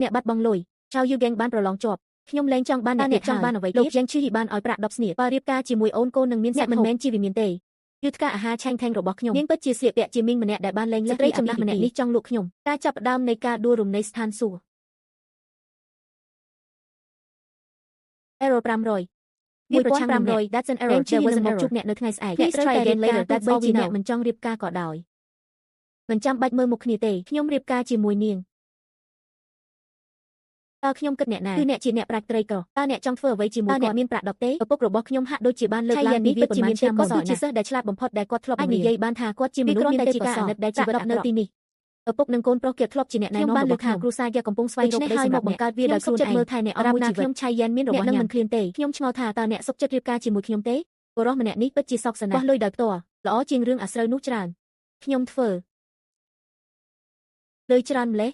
អ្នកបាត់បង់លុយចៅយូហ្គេងបានប្រឡងជាប់ខ្ញុំលែងចង់បានអ្នកចង់បានអ្វីលោកយ៉ាងឈឺហ៊ីបានឲ្យប្រាក់10ស្នៀតបើរៀបការជាមួយអូនកូននឹងមានសាច់មិនមែនជាវិមានទេយុទ្ធការអាហារឆាញ់ថេងរបស់ខ្ញុំនាងពិតជាស្លៀកពាក់ជាមីងម្នាក់ដែលបានលែងលើកស្ត្រីចំណាស់ម្នាក់នេះចង់លក់ខ្ញុំការចាប់ផ្ដើមនៃការដួលរំនៃស្ថានសួគ៌ Error 500 1500 That's an error there was an error ជួបអ្នកនៅថ្ងៃស្អែក Let's try again later That's all we know អ្នកមិនចង់រៀបការក៏ដោយមិនចាំបាច់មើលមុខគ្នាទេខ្ញុំរៀបការជាមួយនាងតើខ្ញុំគិតអ្នកណាគឺអ្នកជាអ្នកប្រាជ្ញត្រីក្រតើអ្នកចង់ធ្វើអ្វីជាមួយគាត់មានប្រាក់10ទេឪពុករបស់ខ្ញុំហាក់ដូចជាបានលើកឡើងពីវាប៉ុន្មានឆ្នាំមកគាត់គឺជាសិស្សដែលឆ្លាតបំផុតដែលគាត់ធ្លាប់និយាយបានថាគាត់ជាមនុស្សមានទេពកោសល្យដែលជីវិតនៅទីនេះឪពុកនិងកូនប្រុសគេធ្លាប់ជាអ្នកណែនាំរបស់ខ្ញុំគ្រួសារយកកំពុងស្វែងរកប្តីសម្រាប់បង្កើតវាដោយខ្លួនឯងមើលថែអ្នកអស់មួយជីវិតខ្ញុំឆៃយ៉ែនមានរបស់នឹងមិនឃ្លានទេខ្ញុំឆ្ងល់ថាតើអ្នកសុខចិត្តរៀបការជាមួយខ្ញុំទេបុរសម្នាក់នេះពិតជាសោកសៅណាស់បោះលុយដោយផ្ទាល់ល្អជាងរឿងអាស្រូវនោះច្រើនខ្ញុំធ្វើលុយច្រើនម្លេះ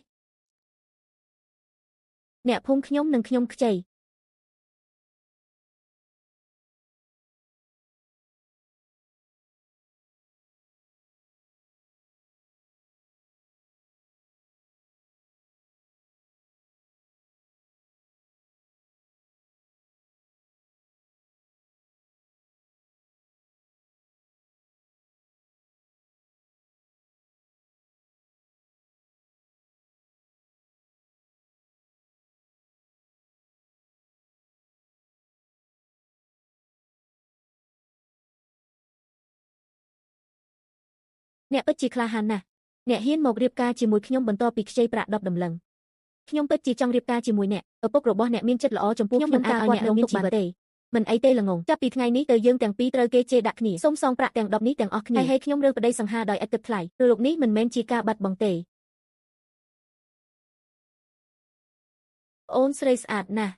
អ្នកភូមិខ្ញុំនិងខ្ញុំខ្ចីអ្នកពិតជាក្លាហានណាស់អ្នកហ៊ានមករៀបការជាមួយខ្ញុំបន្ទាប់ពីខ្ចីប្រាក់10ដំឡឹងខ្ញុំពិតជាចង់រៀបការជាមួយអ្នកឪពុករបស់អ្នកមានចិត្តល្អចំពោះខ្ញុំមិនអាចឲ្យអ្នកមានជីវិតទេមិនអីទេល្ងងចាប់ពីថ្ងៃនេះទៅយើងទាំងពីរត្រូវគេជេរដាក់គ្នាសូមសងប្រាក់ទាំង10នេះទាំងអស់គ្នាហើយខ្ញុំរើសប្តីសង្ហាដោយឥតគិតថ្លៃព្រោះលោកនេះមិនមែនជាការបាត់បង់ទេអូនស្រីស្អាតណាស់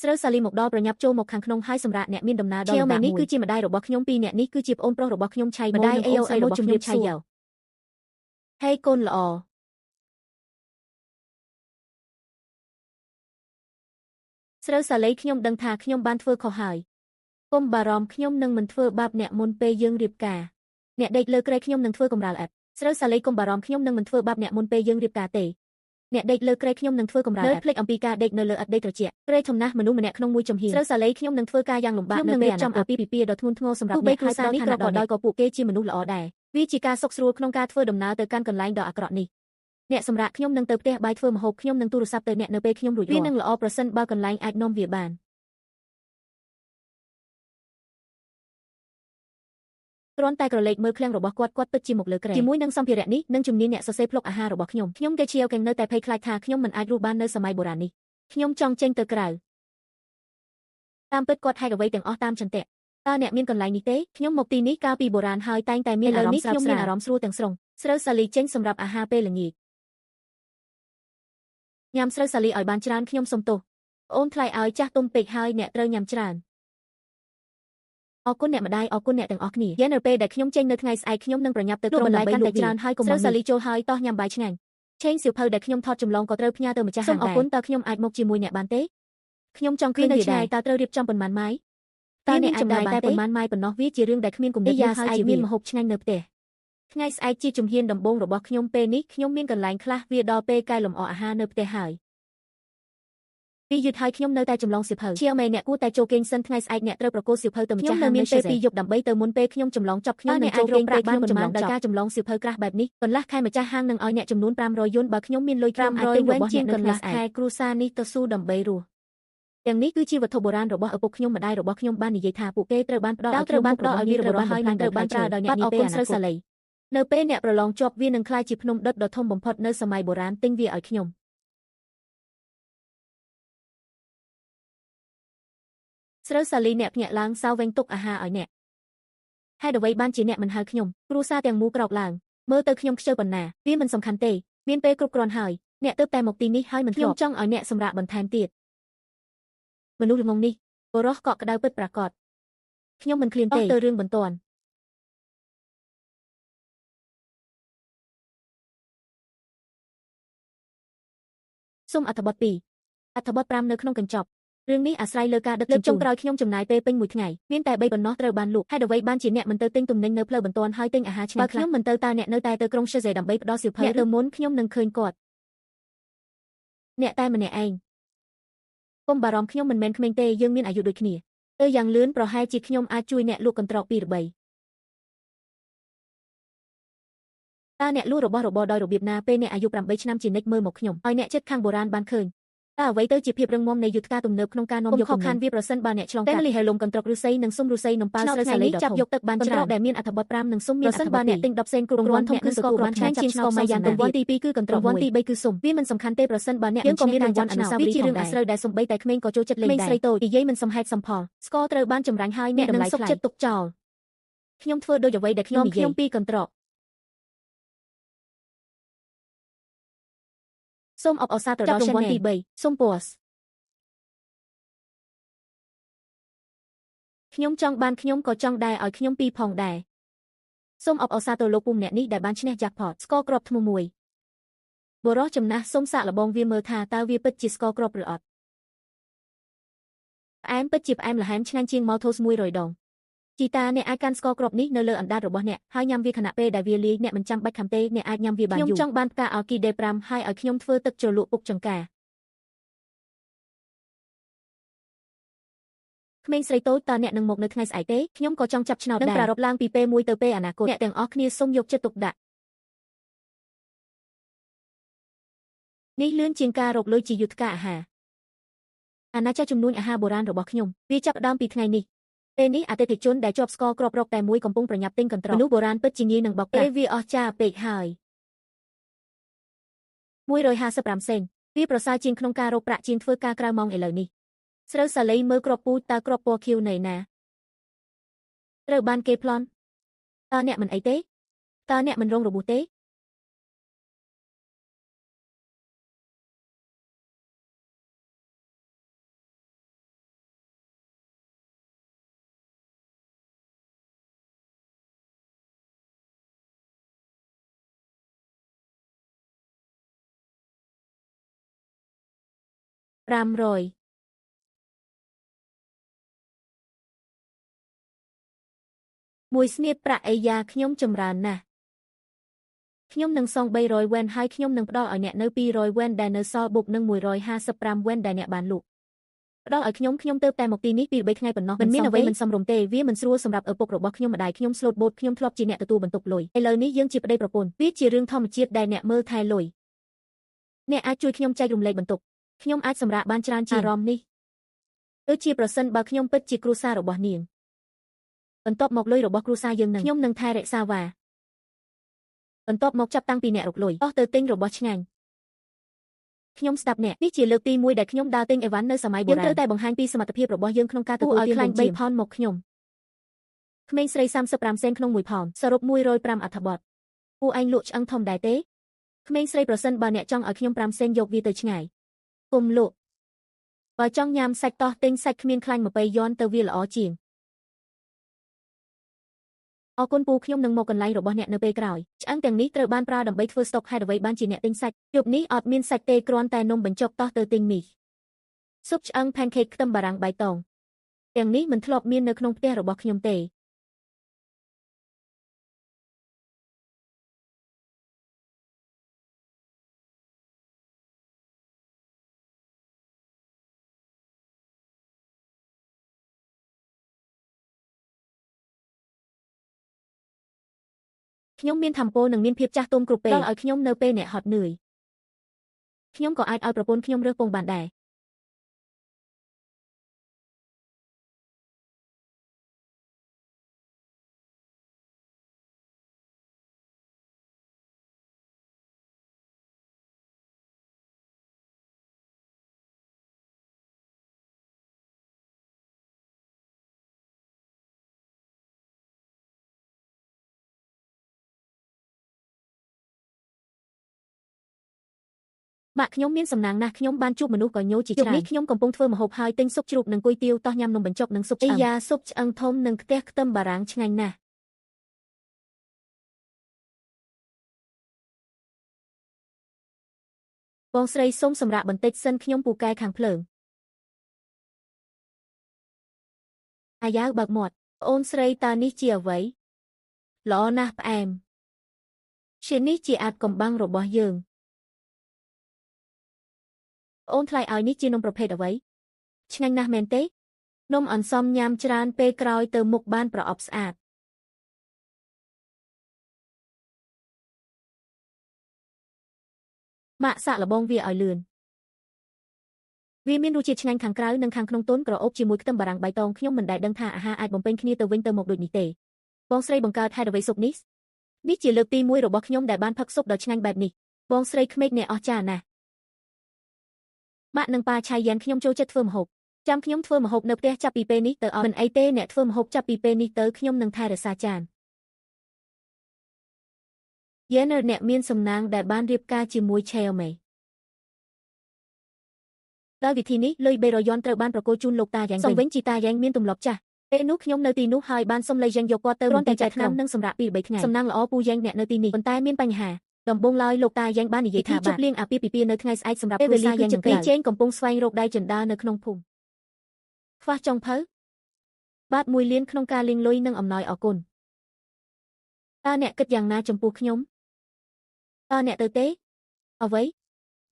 ស្រូវសាលីមកដល់ប្រញាប់ចូលមកខាងក្នុងហើយសម្រាប់អ្នកមានដំណើរដល់នេះគឺជាម្ដាយរបស់ខ្ញុំពីរអ្នកនេះគឺជាប្អូនប្រុសរបស់ខ្ញុំឆៃម្ដាយ AOL របស់ជំរាបឆៃយ៉ៅហេកូនល្អស្រូវសាលីខ្ញុំដឹងថាខ្ញុំបានធ្វើខុសហើយកុំបារម្ភខ្ញុំនឹងមិនធ្វើបាបអ្នកមុនពេលយើងរៀបការអ្នកដេកលើក្រែខ្ញុំនឹងធ្វើកំរាលឥតស្រូវសាលីកុំបារម្ភខ្ញុំនឹងមិនធ្វើបាបអ្នកមុនពេលយើងរៀបការទេអ្នកដេកលើក្រែខ្ញុំនឹងធ្វើកំរាលឥតភ្លេចអំពីការដេកនៅលើឥដ្ឋដេកត្រជាក់ក្រែធំណាស់មនុស្សម្នាក់ក្នុងមួយចំហៀងស្រូវសាលីខ្ញុំនឹងធ្វើការយ៉ាងលំបាកនៅពេលចំអាពាហ៍ពិពាហ៍ដ៏ធ្ងន់ធ្ងរសម្រាប់អ្នកហើយសារនេះក៏ដោយក៏ពួកគេជាមនុស្សល្អដែរវាជាការសុខស្រួលក្នុងការធ្វើដំណើរទៅកាន់កន្លែងដ៏អាក្រក់នេះអ្នកសម្រាប់ខ្ញុំនឹងទៅផ្ទះបាយធ្វើម្ហូបខ្ញុំនឹងទូរស័ព្ទទៅអ្នកនៅពេលខ្ញុំរួចរាល់វានឹងល្អប្រសិនបើកន្លែងអាចនាំវាបានគ្រាន់តែក្រឡេកមើលឃ្លាំងរបស់គាត់ពិតជាមកលើក្រែជាមួយនឹងសម្ភារៈនេះនិងជំនាញអ្នកសរសេរភ្លុកអាហាររបស់ខ្ញុំគេជាវកែងនៅតែភ័យខ្លាចថាខ្ញុំមិនអាចរស់បាននៅសម័យបុរាណនេះខ្ញុំចង់ចេញទៅក្រៅតាមពិតគាត់ហែកអ្វីទាំងអស់តាមចន្ទៈតើអ្នកមានកន្លែងនេះទេខ្ញុំមកទីនេះកាលពីបុរាណហើយតែងតែមានអារម្មណ៍ខ្ញុំមានអារម្មណ៍ស្រួលទាំងស្រុងស្រូវសាលីចេញសម្រាប់អាហារពេលល្ងាចញ៉ាំស្រូវសាលីឲ្យបានច្រើនខ្ញុំសុំទោសអូនថ្លៃឲ្យចាស់ទុំពេកហើយអ្នកត្រូវញ៉ាំច្រើនអរគុណអ្នកម្ដាយអរគុណអ្នកទាំងអស់គ្នាយ៉ាងនៅពេលដែលខ្ញុំចេញនៅថ្ងៃស្អែកខ្ញុំនឹងប្រញាប់ទៅក្រុមបន្លែកាន់តែច្រើនហើយកុំស្រូវសាលីចូលហើយតោះញ៉ាំបាយឆ្ងាញ់ឆេងសៀវភៅដែលខ្ញុំថតចម្លងក៏ត្រូវផ្ញើទៅម្ចាស់ហាងដែរសូមអរគុណតើខ្ញុំអាចមកជាមួយអ្នកបានទេខ្ញុំចង់ឃើញវាដែរតើត្រូវរៀបចំប៉ុន្មានម៉ាយតើអ្នកអាចដើរតែប៉ុន្មានម៉ាយប៉ុណ្ណោះវាជារឿងដែលគ្មានគំនិតហើយជាមានម្ហូបឆ្ងាញ់នៅផ្ទះថ្ងៃស្អែកជាជំហានដំបូងរបស់ខ្ញុំពេលនេះខ្ញុំមានកន្លែងខ្លះវាដល់ពេលកែលម្អអាហារនៅផ្ទះហើយពីយឺតហើយខ្ញុំនៅតែចម្លងសៀវភៅជាមេអ្នកគួរតែចូលគេងសិនថ្ងៃស្អែកអ្នកត្រូវប្រកួតសៀវភៅទៅម្ចាស់ហាងមានពេលពីរយប់ដើម្បីទៅមុនពេលខ្ញុំចម្លងចប់ខ្ញុំនឹងចូលគេងពេលខ្ញុំចម្លងដោយការចម្លងសៀវភៅក្រាស់បែបនេះកន្លះខែម្ចាស់ហាងនឹងឲ្យអ្នកចំនួន500យួនបើខ្ញុំមានលុយ500វិញជាងកន្លះខែគ្រួសារនេះទៅស៊ូដើម្បីរស់ទាំងនេះគឺជាវត្ថុបុរាណរបស់ឪពុកខ្ញុំម្ដាយរបស់ខ្ញុំបាននិយាយថាពួកគេត្រូវបានផ្ដល់ឲ្យវីរបុរសហើយនឹងត្រូវបានប្រើដោយអ្នកនាពេលអនាគតនៅពេលអ្នកប្រឡងជាប់វានឹងក្លាយជាភ្នំដុតដ៏ធំបំផុតនៅសម័យបុរាណទិញវាឲ្យខ្ញុំស្រូវសាលីអ្នកភ្ញាក់ឡើងសៅវិញទុកអាហារឲ្យអ្នកហេតុអ្វីបានជាអ្នកមិនហៅខ្ញុំគ្រួសារទាំងមូលក្រោកឡើងមើលទៅខ្ញុំខ្ជិលប៉ុណ្ណាវាមិនសំខាន់ទេមានពេលគ្រប់គ្រាន់ហើយអ្នកទើបតែមកទីនេះហើយមិនខ្ញុំចង់ឲ្យអ្នកសម្រាប់បន្ថែមទៀតមនុស្សល្ងងនេះបុរសកក់ក្ដៅពិតប្រាកដខ្ញុំមិនឃ្លានទេទៅរឿងបន្ទាន់សូមអត្ថបទ2អត្ថបទ5នៅក្នុងកញ្ចប់រឿងនេះអាស្រ័យលើការដឹកជញ្ជូនចុងក្រោយខ្ញុំចំណាយពេលពេញមួយថ្ងៃមានតែ3ប៉ុណ្ណោះត្រូវបានលក់ហេតុអ្វីបានជាអ្នកមិនទៅទិញទំនិញនៅផ្លូវបន្ទាន់ហើយទិញអាហារឆ្ងាញ់ខ្លះបើខ្ញុំមិនទៅតើអ្នកនៅតែទៅក្រុង Shenzhen ដើម្បីផ្ដល់សៀវភៅអ្នកទៅមុនខ្ញុំនឹងឃើញគាត់ អ្នកតែម្នាក់ឯងកុំបារម្ភខ្ញុំមិនមែនក្មេងទេយើងមានអាយុដូចគ្នាយ៉ាងលឿនប្រហែលជាខ្ញុំអាចជួយអ្នកលក់កន្ត្រក2 ឬ 3តើអ្នកលក់របស់របរដោយរបៀបណាពេលអ្នកអាយុ8 ឆ្នាំជានិច្ចមើលមកខ្ញុំឲ្យអ្នកចិត្តខាងបុរាណបានឃើញតើអ្វីទៅជាភាពរឹងមាំនៃយុទ្ធការទំនើបក្នុងការនាំយកខកខានវាប្រសិនបើអ្នកឆ្លងកាត់តែលីហេលុំកន្ត្រកឫស្សីនិងសុំឫស្សីនំប៉ាវស្រូវសាលីចាប់យកទឹកបានច្រើនដែលមានអត្ថបទ5និងសុំមានអត្ថបទប្រសិនបើអ្នកទិញ10 សេនគ្រប់គ្រាន់អ្នកនឹងទទួលបានជាងស្គរម៉ៃយ៉ាងរង្វាន់ទី2គឺកន្ត្រក1រង្វាន់ទី3គឺសុំវាមិនសំខាន់ទេប្រសិនបើអ្នកយើងក៏មានរង្វាន់អនុស្សាវរីយ៍ជារឿងអាស្រូវដែលសំបីតែក្មេងក៏ចូលចិត្តលេងដែរក្មេងស្រីតូចនិយាយមិនសមហេតុសមផលស្គរត្រូវបានចម្រាញ់ហើយអ្នកនឹងសុខចិត្តទុកចោលខ្ញុំធ្វើដូចអ្វីដែលខ្ញុំនិយាយខ្ញុំពីកន្ត្រកសូមអបអរសាទរដល់ Channel ទី3សូមពរខ្ញុំចង់បានខ្ញុំក៏ចង់ដែរឲ្យខ្ញុំពីផងដែរសូមអបអរសាទរលោកពុំម្នាក់នេះដែលបានឈ្នះ Jackpot ស្ករគ្រាប់ធ្មមួយបុរសចំណាស់សូមសាកល្បងវាមើលថាតើវាពិតជាស្ករគ្រាប់ឬអត់ផ្អែមពិតជាផ្អែមល្ហែមឆ្ងាញ់ជាង Maltose 100 ដងជីតាអ្នកអាចកាន់ស្ករគ្រាប់នេះនៅលើអណ្ដាតរបស់អ្នកហើយញ៉ាំវាខណៈពេលដែលវាលាយអ្នកមិនចាំបាច់ខាំទេអ្នកអាចញ៉ាំវាបានយូរខ្ញុំចង់បានផ្កាអគីដេ5ហើយឲ្យខ្ញុំធ្វើទឹកជ្រលក់ពុកចង្កាក្មេងស្រីតូចតើអ្នកនឹងមកនៅថ្ងៃស្អែកទេខ្ញុំក៏ចង់ចាប់ឆ្នោតដែរនឹងប្រារព្ធឡើងពីពេលមួយទៅពេលអនាគតអ្នកទាំងអស់គ្នាសូមយកចិត្តទុកដាក់នេះលឿនជាងការរកលុយជាយុទ្ធការអាហារអាណាចក្រជំនួញអាហារបុរាណរបស់ខ្ញុំវាចាប់ផ្ដើមពីថ្ងៃនេះពេលនេះអតិថិជនដែលជាប់ស្ករគ្រាប់រកតែមួយកំពុងប្រញាប់ទិញកន្ត្រកមនុស្សបុរាណពិតជាងាយនឹងបោកប្រាស់វាអស្ចារ្យពេកហើយ155 សេនវាប្រសើរជាងក្នុងការរកប្រាក់ជាងធ្វើការក្រៅម៉ោងឥឡូវនេះស្រូវសាលីមើលគ្រាប់ពូជតើគ្រាប់ពណ៌ខៀវនៅណាត្រូវបានគេប្លន់តើអ្នកមិនអីទេតើអ្នកមិនរងរបួសទេ500មួយស្នៀតប្រាក់អីយ៉ាខ្ញុំចម្រើនណាស់ខ្ញុំនឹងសង300 វ៉េនហើយខ្ញុំនឹងផ្ដល់ឲ្យអ្នកនៅ200 វ៉េនដែលនៅសល់បូកនឹង155 វ៉េនដែលអ្នកបានលក់ផ្ដល់ឲ្យខ្ញុំទៅតែមកទីនេះ2 3ថ្ងៃប៉ុណ្ណោះមិនមានអ្វីមិនសមរម្យទេវាមិនស្រួលសម្រាប់ឪពុករបស់ខ្ញុំម្ដាយខ្ញុំស្លូតបូតខ្ញុំធ្លាប់ជាអ្នកទទួលបន្ទុកលុយឥឡូវនេះយើងជាប្តីប្រពន្ធវាជារឿងធម្មជាតិដែលអ្នកមើលថែលុយអ្នកអាចជួយខ្ញុំចែករំលែកបន្ទុកខ្ញុំអាចសម្រាកបានច្រើនជាងអារម្មណ៍នេះដូចជាប្រសិនបើខ្ញុំពិតជាគ្រួសាររបស់នាងបន្ទាប់មកលុយរបស់គ្រួសារយើងនឹងខ្ញុំនឹងថែរក្សាវ៉ាបន្ទាប់មកចាប់តាំងពីអ្នករកលុយអស់ទៅទិញរបស់ឆ្ងាញ់ខ្ញុំស្ដាប់អ្នកនេះជាលើកទី1ដែលខ្ញុំដើរទិញអីវ៉ាន់នៅសម័យបុរាណយើងត្រូវតែបង្ហាញពីសមត្ថភាពរបស់យើងក្នុងការទទួលទានខ្លាញ់3ផោនមកខ្ញុំក្មេងស្រី35 សេនក្នុង1ផោនសរុប105អត្ថបទពួកឯងលក់ឆ្អឹងធំដែរទេក្មេងស្រីប្រសិនបើអ្នកចង់ឲ្យខ្ញុំ5 សេនយកវាទៅឆ្ងាយគុំលក់បើចង់ញ៉ាំសាច់តោះទិញសាច់គ្មានខ្លាញ់20 យន់ទៅវាល្អជាងអរគុណពូខ្ញុំនឹងមកកន្លែងរបស់អ្នកនៅពេលក្រោយឆ្អឹងទាំងនេះត្រូវបានប្រើដើម្បីធ្វើស្តុកហេតុអ្វីបានជាអ្នកទិញសាច់យប់នេះអត់មានសាច់ទេគ្រាន់តែនំបញ្ចុកតោះទៅទិញនេះស៊ុបឆ្អឹង pancake ខ្ទឹមបារាំងបៃតងទាំងនេះមិនធ្លាប់មាននៅក្នុងផ្ទះរបស់ខ្ញុំទេខ្ញុំមានធម៌ពលនិងមានភាពចាស់ទុំគ្រប់ពេលដល់ឲ្យខ្ញុំនៅពេលអ្នកហត់នឿយខ្ញុំក៏អាចឲ្យប្រពន្ធខ្ញុំរើសពងបានដែរបាក់ខ្ញុំមានសំណាងណាស់ខ្ញុំបានជួបមនុស្សក៏ញោជាច្រើននេះខ្ញុំកំពុងធ្វើម្ហូបហើយទិញស៊ុបជ្រូកនិងគុយទាវតោះញ៉ាំនំបញ្ចុកនិងស៊ុបឆ្អឹងយ៉ាស៊ុបឆ្អឹងធំនិងខ្ទះខ្ទឹមបារាំងឆ្ងាញ់ណាស់បងស្រីសូមសម្រាប់បន្តិចសិនខ្ញុំពូកែខាងភ្លើងអាយ៉ាវបើកមាត់អូនស្រីតើនេះជាអ្វីល្អណាស់ផ្អែមជានេះជាអាចកំបាំងរបស់យើង អូនថ្លៃឲ្យនេះជានំប្រភេទអ្វីឆ្ងាញ់ណាស់មែនទេនំអន្សមញ៉ាំច្រើនពេលក្រោយទៅមុខបានប្រអប់ស្អាតម៉ាក់សាក់លបងវាឲ្យលឿនវាមានរសជាតិឆ្ងាញ់ខាងក្រៅនិងខាងក្នុងទន់ក្រអូបជាមួយខ្ទឹមបារាំងបៃតងខ្ញុំមិនដែលដឹងថាអាហារអាចបំពេញគ្នាទៅវិញទៅមកដូចនេះទេបងស្រីបង្កើតហេតុអ្វីស៊ុបនេះនេះជាលើកទី1របស់ខ្ញុំដែលបានផឹកស៊ុបដ៏ឆ្ងាញ់បែបនេះបងស្រីក្មេកអ្នកអស្ចារ្យណាស់ម៉ាក់និងប៉ាឆៃយ៉ានខ្ញុំចូលចិត្តធ្វើម្ហូបចាំខ្ញុំធ្វើម្ហូបនៅផ្ទះចាប់ពីពេលនេះទៅអត់មិនអីទេអ្នកធ្វើម្ហូបចាប់ពីពេលនេះទៅខ្ញុំនឹងថែរក្សាចានយេនអ្នកមានសំណាងដែលបានរៀបការជាមួយឆេលមេដោយវិធីនេះលុយបេរយ៉នត្រូវបានប្រគល់ជូនលោកតាយ៉ាងវិញវិញជីតាយ៉ាងមានទម្លាប់ចាស់ពេលនោះខ្ញុំនៅទីនោះហើយបានសុំលៃយ៉ាងយកគាត់ទៅរន់តែចែកឆ្នាំនិងសម្រាប់ពី3ថ្ងៃសំណាងល្អពូយ៉ាងអ្នកនៅទីនេះប៉ុន្តែមានបញ្ហាដំបូងឡើយលោកតាយ៉ាងបាននិយាយថាជប់លៀងអាពាហ៍ពិពាហ៍នៅថ្ងៃស្អែកសម្រាប់គ្រួសារយ៉ាងពីជេងកំពុងស្វែងរកដៃចិនដានៅក្នុងភូមិខ្វះចុងភៅបាទ1លានក្នុងការលេងលុយនិងអំណោយអរគុណតើអ្នកគិតយ៉ាងណាចំពោះខ្ញុំតើអ្នកទៅទេអ្វី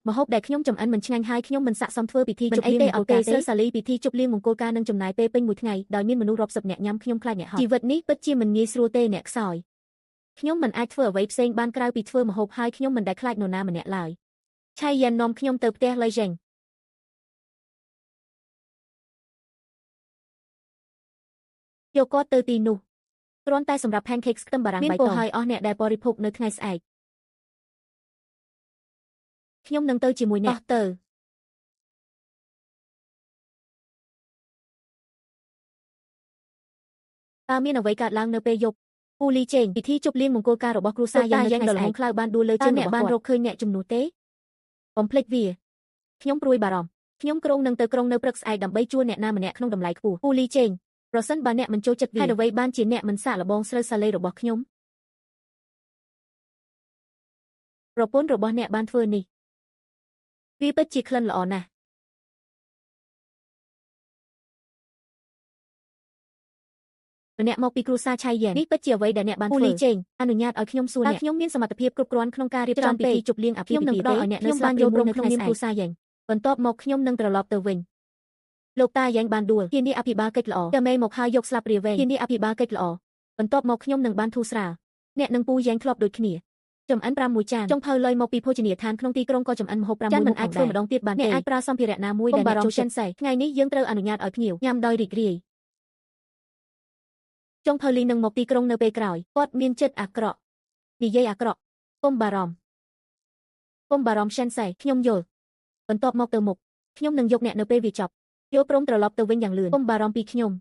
ម្ហូបដែលខ្ញុំចំអិនមិនឆ្ងាញ់ហើយខ្ញុំមិនស័ក្តិសមធ្វើពិធីជប់លៀងមង្គលការទេស្រូវសាលីពិធីជប់លៀងមង្គលការនឹងចំណាយពេលពេញមួយថ្ងៃដោយមានមនុស្សរាប់សិបនាក់ញ៉ាំខ្ញុំខ្លាចអ្នកហត់ជីវិតនេះពិតជាមិនងាយស្រួលទេអ្នកខ្សោយខ្ញុំមិនអាចធ្វើអ្វីផ្សេងបានក្រៅពីធ្វើម្ហូបហើយខ្ញុំមិនដែលខ្លាចនរណាម្នាក់ឡើយឆៃយ៉ាននាំខ្ញុំទៅផ្ទះលៃចេងយកគាត់ទៅទីនោះគ្រាន់តែសម្រាប់ pancakes ខ្ទឹមបារាំងបៃតងមានពោលហើយអស់អ្នកដែលបរិភោគនៅថ្ងៃស្អែកខ្ញុំនឹងទៅជាមួយអ្នកទៅតើមានអ្វីកើតឡើងនៅពេលយប់ពូលីចេងពិធីជប់លៀងមង្គលការរបស់គ្រួសារយ៉ាងនៅថ្ងៃស្អែកខ្លៅបានដួលលើជើងអ្នកបានរកឃើញអ្នកជំនួសទេបំភ្លេចវាខ្ញុំព្រួយបារម្ភខ្ញុំក្រុងនឹងទៅក្រុងនៅព្រឹកស្អែកដើម្បីជួលអ្នកណាម្នាក់ក្នុងតម្លៃខ្ពស់ពូលីចេងប្រសិនបើអ្នកមិនចូលចិត្តវាហេតុអ្វីបានជាអ្នកមិនសាកល្បងស្រូវសាឡេរបស់ខ្ញុំប្រពន្ធរបស់អ្នកបានធ្វើនេះវាពិតជាក្លិនល្អណាស់អ្នកមកពីគ្រួសារឆៃយ៉ែននេះពិតជាអ្វីដែលអ្នកបានធ្វើពូលីចេងអនុញ្ញាតឲ្យខ្ញុំសួរអ្នកខ្ញុំមានសមត្ថភាពគ្រប់គ្រាន់ក្នុងការរៀបចំពិធីជប់លៀងអាពាហ៍ពិពាហ៍ទេខ្ញុំបានយល់ព្រមក្នុងនាមគ្រួសារយ៉ែនបន្ទាប់មកខ្ញុំនឹងត្រឡប់ទៅវិញលោកតាយ៉ែងបានដួលធានាអភិបាលកិច្ចល្អតែមេមកហើយយកស្លាបព្រាវែងធានាអភិបាលកិច្ចល្អបន្ទាប់មកខ្ញុំនឹងបានធូរស្រាលអ្នកនឹងពូយ៉ែងធ្លាប់ដូចគ្នាចំអិន6ចានចុងភៅលុយមកពីភោជនីយដ្ឋានក្នុងទីក្រុងក៏ចំអិនម្ហូប6ចានមិនអាចធ្វើម្ដងទៀតបានទេអ្នកអាចប្រើសម្ភារៈណាមួយដែលអ្នកចូលចិត្តថ្ងៃនេះយើងត្រូវអនុញ្ញាតឲ្យភ្ញៀវញ៉ាំដោយរីករាយចុងភៅលីនឹងមកទីក្រុងនៅពេលក្រោយគាត់មានចិត្តអាក្រក់និយាយអាក្រក់កុំបារម្ភសិនសៃខ្ញុំយល់បន្ទាប់មកទៅមុខខ្ញុំនឹងយកអ្នកនៅពេលវាចប់យល់ព្រមត្រឡប់ទៅវិញយ៉ាងលឿនកុំបារម្ភពីខ្ញុំ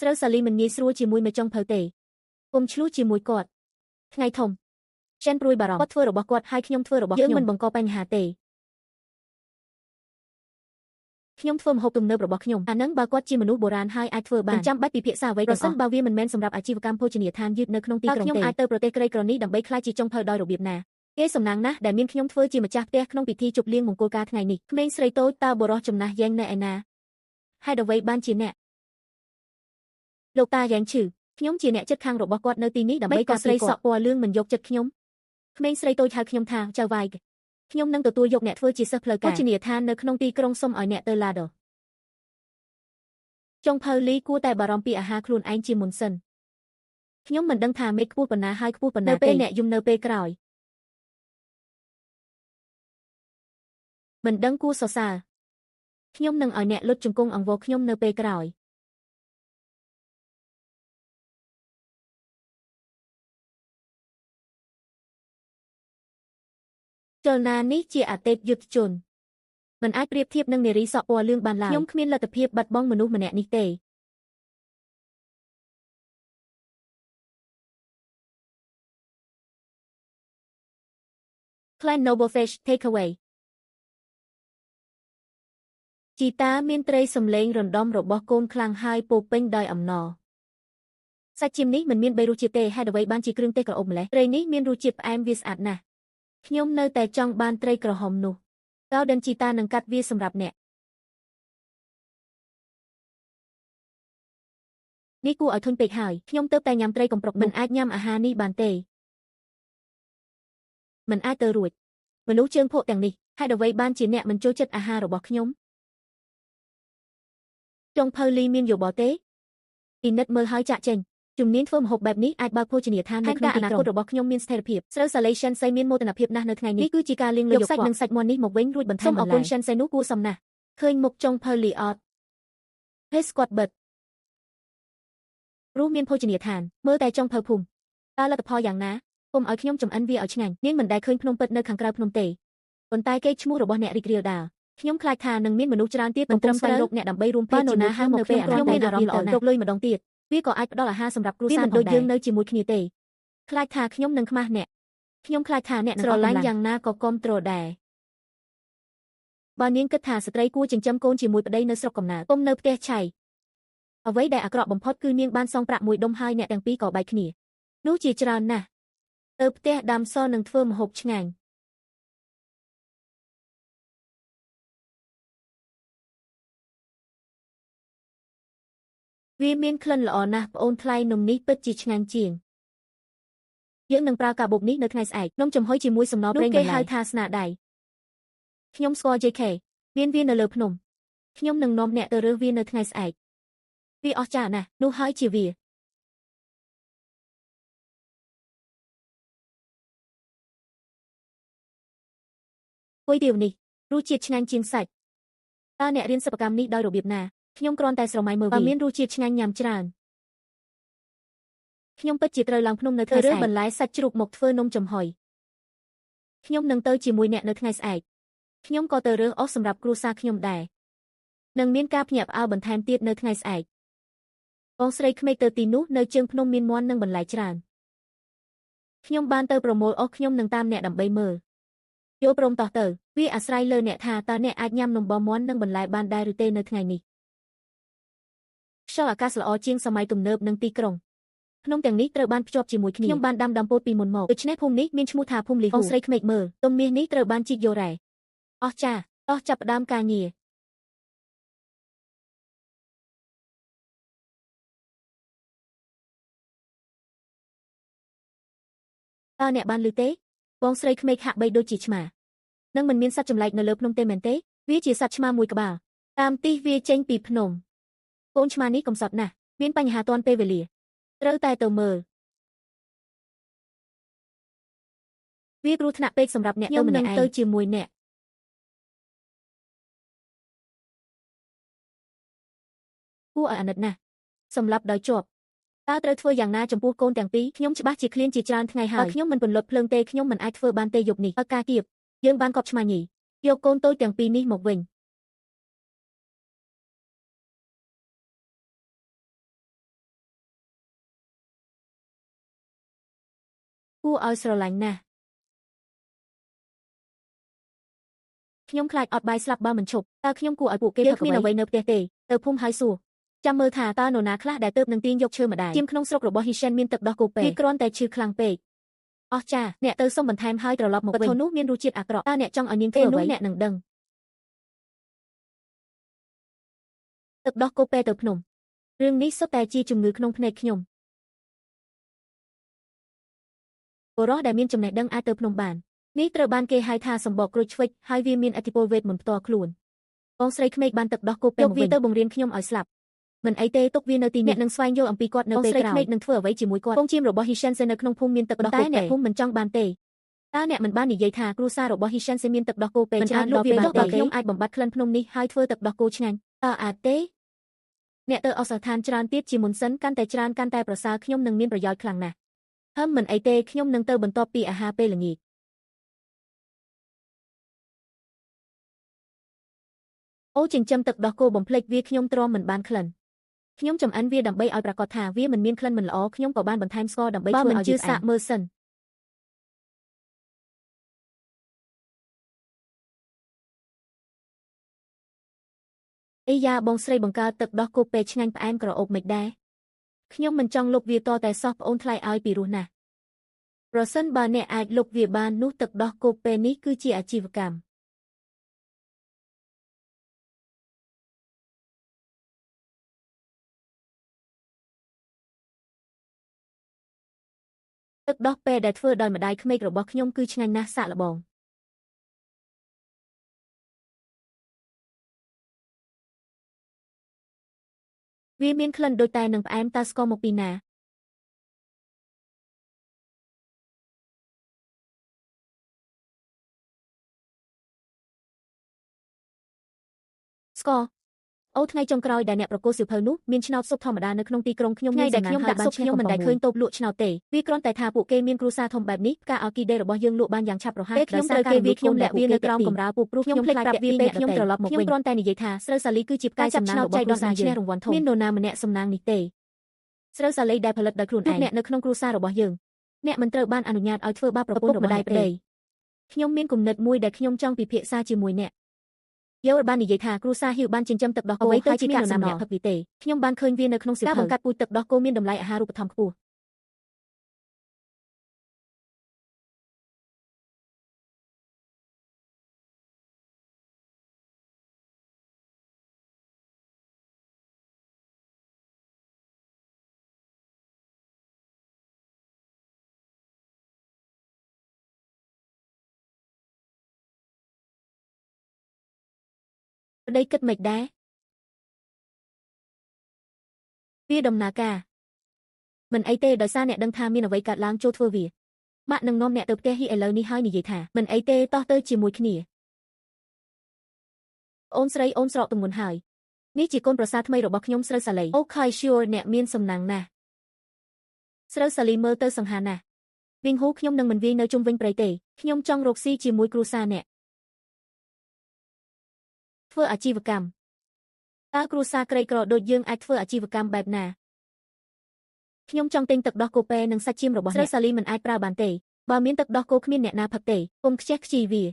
ស្រូវសាលីមិនងាយស្រួលជាមួយមេចុងភៅទេកុំឆ្លោះជាមួយគាត់ថ្ងៃធំចិនព្រួយបារម្ភគាត់ធ្វើរបស់គាត់ហើយខ្ញុំធ្វើរបស់ខ្ញុំយើងមិនបង្កបញ្ហាទេខ្ញុំធ្វើម្ហូបទំនើបរបស់ខ្ញុំអានឹងបើគាត់ជាមនុស្សបុរាណហើយអាចធ្វើបានមិនចាំបាច់ពិភាក្សាអ្វីប្រសិនបើវាមិនមែនសម្រាប់អាជីវកម្មភោជនីយដ្ឋានយឺតនៅក្នុងទីក្រុងទេខ្ញុំអាចទៅប្រទេសក្រីក្រនេះដើម្បីក្លាយជាចុងភៅដោយរបៀបណាគេសំណាងណាស់ដែលមានខ្ញុំធ្វើជាម្ចាស់ផ្ទះក្នុងពិធីជប់លៀងមង្គលការថ្ងៃនេះក្មេងស្រីតូចតើបរោះចំណាស់យ៉ែងនៅឯណាហេតុអ្វីបានជាអ្នកលោកតាយ៉ាងឈឺខ្ញុំជាអ្នកចិត្តខាងរបស់គាត់នៅទីនេះដើម្បីក៏ស្រីសក់ពណ៌លឿងមិនយកចិត្តខ្ញុំក្មេងស្រីតូចហៅខ្ញុំថាចៅវាយខ្ញុំនឹងទទួលយកអ្នកធ្វើជាសិស្សផ្លូវការភោជនីយដ្ឋាននៅក្នុងទីក្រុងសុំឲ្យអ្នកទៅឡាដឺចុងភៅលីគួរតែបារម្ភពីអាហារខ្លួនឯងជាមុនសិនខ្ញុំមិនដឹងថាមេខ្ពស់ប៉ុណ្ណាហើយខ្ពស់ប៉ុណ្ណាទេនៅពេលអ្នកយំនៅពេលក្រោយមិនដឹងគួរសរសើរខ្ញុំនឹងឲ្យអ្នកលុតជង្គង់អង្វរខ្ញុំនៅពេលក្រោយចលនានេះជាអតីតយុទ្ធជនមិនអាចប្រៀបធៀបនឹងនារីសក់ពណ៌លឿងបានឡើយខ្ញុំគ្មានលទ្ធភាពបាត់បង់មនុស្សម្នាក់នេះទេClan Noblefish Takeaway ជីតាមានត្រីសម្លេងរណ្ដំរបស់កូនខ្លាំងហើយពោពេញដោយអំណរសាច់ជៀមនេះមិនមាន3រសជាតិទេហេតុអ្វីបានជាគ្រឿងទេសក្រអូបម្លេះត្រីនេះមានរសជាតិផ្អែមវាស្អាតណាស់ខ្ញុំនៅតែចង់បានត្រីក្រហមនោះកោដិនជីតានឹងកាត់វាសម្រាប់អ្នក នេះគួរឲ្យធុញពេកហើយខ្ញុំទៅតែញ៉ាំត្រីកំប្រុកមិនអាចញ៉ាំអាហារនេះបានទេមិនអាចទៅរួចមនុស្សជើងភក់ទាំងនេះហេតុអ្វីបានជាអ្នកមិនចូលចិត្តអាហាររបស់ខ្ញុំចុងភៅលីមានយោបល់ទេពិនិត្យមើលហើយចាក់ចេញជំនាញធ្វើម្ហូបបែបនេះអាចបើកភោជនីយដ្ឋាននៅក្នុងទីក្រុងអនាគតរបស់ខ្ញុំមានស្ថិរភាពស្រូវសាឡេសិនសៃមានមោទនភាពណាស់នៅថ្ងៃនេះគឺជាការលាងលើយកសាច់និងសាច់មាន់នេះមកវិញរួចបន្ថែមបន្លែសូមអរគុណសិនសៃនោះគួរសមណាស់ឃើញមុខចុងភៅលីអត់ហេស្គាត់បិទព្រោះមានភោជនីយដ្ឋានមើលតែចុងភៅភូមិតើលទ្ធផលយ៉ាងណាគុំឲ្យខ្ញុំចំអិនវាឲ្យឆ្ងាញ់នាងមិនដែលឃើញភ្នំពិតនៅខាងក្រៅភ្នំទេប៉ុន្តែកេរ្តិ៍ឈ្មោះរបស់អ្នករីករាលដាលខ្ញុំខ្លាចថានឹងមានមនុស្សច្រើនទៀតមិនត្រឹមស្វែងរកអ្នកដើម្បីរួមភេទជាមួយខ្ញុំនៅពេលខ្ញុំមានអារម្មណ៍ល្អទុកលុយម្ដងទៀតវាក៏អាចផ្ដល់អាហារសម្រាប់គ្រួសារមិនដូចយើងនៅជាមួយគ្នាទេខ្លាចថាខ្ញុំនឹងខ្មាស់អ្នកខ្ញុំខ្លាចថាអ្នកនឹងស្រឡាញ់យ៉ាងណាក៏គាំទ្រដែរបើនាងគិតថាស្ត្រីគួរចិញ្ចឹមកូនជាមួយប្តីនៅស្រុកកំណើតគុំនៅផ្ទះឆៃអ្វីដែលអាក្រក់បំផុតគឺនាងបានសងប្រាក់មួយដុំហើយអ្នកទាំងពីរក៏បែកគ្នានោះជាច្រើនណាស់ទៅផ្ទះដាំសនឹងធ្វើម្ហូបឆ្ងាញ់វាមានក្លិនល្អណាស់ប្អូនថ្លៃនំនេះពិតជាឆ្ងាញ់ជាងយើងនឹងប្រើកាបូបនេះនៅថ្ងៃស្អែកនំចំហុយជាមួយសំណប្រេងបន្លែគេហៅថាស្នាដៃខ្ញុំស្គាល់ JK មានវានៅលើភ្នំខ្ញុំនឹងនាំអ្នកទៅរើសវានៅថ្ងៃស្អែកវាអស្ចារ្យណាស់នោះហើយជាវាគុយទាវនេះរសជាតិឆ្ងាញ់ជាងសាច់តើអ្នករៀនសិប្បកម្មនេះដោយរបៀបណាខ្ញុំគ្រាន់តែស្រមៃមើលវាមានរសជាតិឆ្ងាញ់ញ៉ាំច្រើនខ្ញុំពិតជាត្រូវឡើងភ្នំនៅថ្ងៃស្អែករើសបន្លែសាច់ជ្រូកមកធ្វើនំចំហុយខ្ញុំនឹងទៅជាមួយអ្នកនៅថ្ងៃស្អែកខ្ញុំក៏ទៅរើសអស់សម្រាប់គ្រួសារខ្ញុំដែរនឹងមានការភ្ញាក់ផ្អើលបន្ថែមទៀតនៅថ្ងៃស្អែកបងស្រីក្មេកទៅទីនោះនៅជើងភ្នំមានមាន់និងបន្លែច្រើនខ្ញុំបានទៅប្រមូលអស់ខ្ញុំនឹងតាមអ្នកដើម្បីមើលយល់ព្រមតោះទៅវាអាស្រ័យលើអ្នកថាតើអ្នកអាចញ៉ាំនំបមាន់និងបន្លែបានដែរឬទេនៅថ្ងៃនេះខ្យល់អាកាសល្អជាងសម័យទំនើបនិងទីក្រុងភ្នំទាំងនេះត្រូវបានភ្ជាប់ជាមួយគ្នាខ្ញុំបានដាំដំពោតពីមុនមកដូច្នេះភូមិនេះមានឈ្មោះថាភូមិលីហ៊ូបងស្រីក្មេកមើលទុំមាសនេះត្រូវបានជីកយករ៉ែអស្ចារ្យតោះចាប់ផ្ដើមការងារតើអ្នកបានឮទេបងស្រីក្មេកហាក់បីដូចជាឆ្មានឹងមិនមានសត្វចម្លែកនៅលើភ្នំទេមែនទេវាជាសត្វឆ្មាមួយក្បាលតាមទីវាចេញពីភ្នំកូនឆ្មានេះកំសត់ណាស់មានបញ្ហាទាន់ពេលវេលាត្រូវតែទៅមើលវាគ្រោះថ្នាក់ពេកសម្រាប់អ្នកទៅម្នាក់ឯងទៅជាមួយអ្នកគួរឲ្យអាណិតណាស់សម្រាប់ដោយជាប់តើត្រូវធ្វើយ៉ាងណាចំពោះកូនទាំងពីរខ្ញុំច្បាស់ជាឃ្លានជាច្រើនថ្ងៃហើយខ្ញុំមិនពន្លត់ភ្លើងទេខ្ញុំមិនអាចធ្វើបានទេយប់នេះបើការគៀបយើងបានកប់ឆ្មាញីយកកូនតូចទាំងពីរនេះមកវិញគួរឲ្យស្រឡាញ់ណាស់ខ្ញុំខ្លាចអត់បាយស្លាប់បើមិនឈប់តើខ្ញុំគួរឲ្យពួកគេផឹកអ្វីនៅផ្ទះទេទៅភូមិហើយសួរចាំមើលថាតើនរណាខ្លះដែលទើបនឹងទាញយកឈើម្ដាយជាមក្នុងស្រុករបស់ហ៊ីសិនមានទឹកដោះគោពេវាគ្រាន់តែឈឺខ្លាំងពេកអស្ចារ្យអ្នកទៅសុំបន្ថែមហើយត្រឡប់មកវិញវត្ថុនោះមានរសជាតិអាក្រក់តើអ្នកចង់ឲ្យនាងធ្វើអ្វីអ្នកនឹងដឹងទឹកដោះគោពេទៅភ្នំរឿងនេះសុទ្ធតែជាជំងឺក្នុងភ្នែកខ្ញុំបុរសដែលមានចំណេះដឹងអាចទៅភ្នំបាននេះត្រូវបានគេហៅថាសម្បកក្រូចឆ្វិចហើយវាមានឥទ្ធិពលវេទមន្តផ្ទាល់ខ្លួនបងស្រីក្មេកបានទឹកដោះគោពេមកវិញយកវាទៅបង្រៀនខ្ញុំឲ្យស្លាប់មិនអីទេទុកវានៅទីនេះនឹងស្វែងយល់អំពីគាត់នៅពេលក្រោយបងស្រីក្មេកនឹងធ្វើអ្វីជាមួយគាត់ពងជៀមរបស់ហ៊ីសិនសេនៅក្នុងភូមិមានទឹកដោះគោពេតែអ្នកភូមិមិនចង់បានទេតើអ្នកមិនបាននិយាយថាគ្រួសាររបស់ហ៊ីសិនសេមានទឹកដោះគោពេច្រើនដល់ពេលដល់ខ្ញុំអាចបំបត្តិក្លិនភ្នំនេះហើយធ្វើទឹកដោះគោឆ្ងាញ់តើអាចទេអ្នកទៅអសដ្ឋានច្រើនទៀតជាមុនសិនកាន់តែច្រើនកាន់តែប្រសើរខ្ញុំនឹងមានប្រយោជន៍ខ្លាំងណាស់មិនអីទេខ្ញុំនឹងទៅបន្ទាប់ពីអាហារពេលល្ងាចអូចិញ្ចឹមទឹកដោះគោបំភ្លេចវាខ្ញុំទ្រាំមិនបានក្លិនខ្ញុំចំអិនវាដើម្បីឲ្យប្រាកដថាវាមិនមានក្លិនមិនល្អខ្ញុំក៏បានបន្ថែមស្ករដើម្បីធ្វើឲ្យជឿសាកមើលសិនអីយ៉ាបងស្រីបង្កើតទឹកដោះគោពេឆ្ងាញ់ផ្អែមក្រអូបមិនដែរខ្ញុំមិនចង់លុបវាតតែសោះប្អូនថ្លៃឲ្យពីរោះណាស់ប្រសិនបើអ្នកអាចលុបវាបាននោះទឹកដោះគោពេនេះគឺជាអាជីវកម្ម ទឹកដោះពេលដែលធ្វើដោយម្ដាយក្មេករបស់ខ្ញុំគឺឆ្ងាញ់ណាស់សាកល្បងវាមានក្លិនដូចតែនឹងផ្អែមតើស្ករមកពីណាស្ករអូថ្ងៃចុងក្រោយដែលអ្នកប្រកួតសៀវភៅនោះមានឆ្នោតស៊ុបធម្មតានៅក្នុងទីក្រុងខ្ញុំថ្ងៃដែលខ្ញុំដាក់ស៊ុបខ្ញុំមិនដែលឃើញតូបលក់ឆ្នោតទេវាគ្រាន់តែថាពួកគេមានគ្រួសារធំបែបនេះផ្កាអ័រគីដេរបស់យើងលក់បានយ៉ាងឆាប់រហ័សពេលខ្ញុំត្រូវគេវាខ្ញុំលាក់វានៅក្រោមកម្រាលពូព្រោះខ្ញុំភ្លេចប្រាប់វាពេលខ្ញុំត្រឡប់មកវិញខ្ញុំគ្រាន់តែនិយាយថាស្រូវសាលីគឺជាផ្កាយសំណាងរបស់គ្រួសារយើងរង្វាន់ធំមាននរណាម្នាក់សំណាងនេះទេស្រូវសាលីដែលផលិតដោយខ្លួនឯងអ្នកនៅក្នុងគ្រួសាររបស់យើងអ្នកមិនត្រូវបានអនុញ្ញាតឲ្យធ្វើបាបប្រពន្ធរបស់ម្ដាយប្ដីខ្ញុំមានគំនិតមួយដែលខ្ញុំចង់ពិភាក្សាជាមួយអ្នកយល់បាននិយាយថាគ្រូសាហ៊ីវបានចិញ្ចឹមទឹកដោះគោហើយគ្មាននរណាម្នាក់ផឹកវាទេខ្ញុំបានឃើញវានៅក្នុងសៀវភៅការបង្កាត់ពូជទឹកដោះគោមានតម្លៃអាហារូបត្ថម្ភខ្ពស់ប្តីគិតមិនដែរវាដំណើរការមិនអីទេដោយសារអ្នកដឹងថាមានអ្វីកើតឡើងចូលធ្វើវាម៉ាក់នឹងនាំអ្នកទៅផ្ទះហ៊ីឥឡូវនេះហើយនិយាយថាមិនអីទេតោះទៅជាមួយគ្នាអូនស្រីអូនស្រកទម្ងន់ហើយនេះជាកូនប្រសារថ្មីរបស់ខ្ញុំស្រូវសាលីអូខៃ sure អ្នកមានសំណាងណាស់ស្រូវសាលីមើលទៅសង្ហាណាស់វិញហូខ្ញុំនឹងមិនវាយនៅជុំវិញព្រៃទេខ្ញុំចង់រកស៊ីជាមួយគ្រួសារអ្នកធ្វើអាជីវកម្មតើគ្រួសារក្រីក្រដូចយើងអាចធ្វើអាជីវកម្មបែបណាខ្ញុំចង់ទិញទឹកដោះគោពេនិងសាច់ចៀមរបស់អ្នកស្រូវសាលីមិនអាចប្រើបានទេបើមានទឹកដោះគោគ្មានអ្នកណាផឹកទេពុំខ្ជះខ្ជីវា